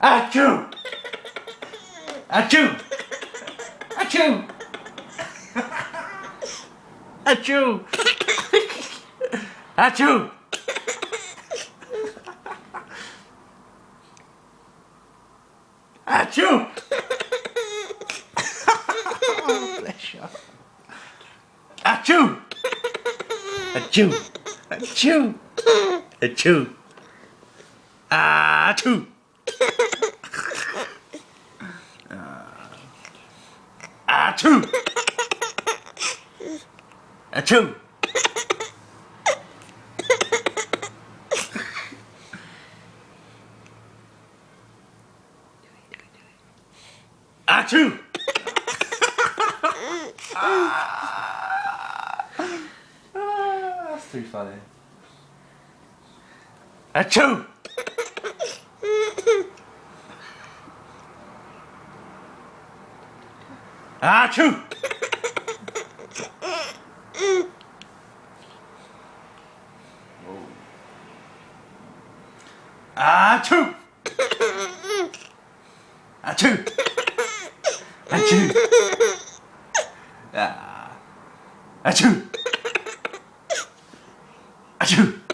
Achoo! Achoo! Achoo! Achoo! Achoo! Achoo! Oh, bless you. Achoo! Achoo! Achoo! Achoo! Achoo! Achoo! Achoo! Achoo! That's too funny. Achoo! Achoo! Achoo! Achoo! Achoo! Achoo! Achoo!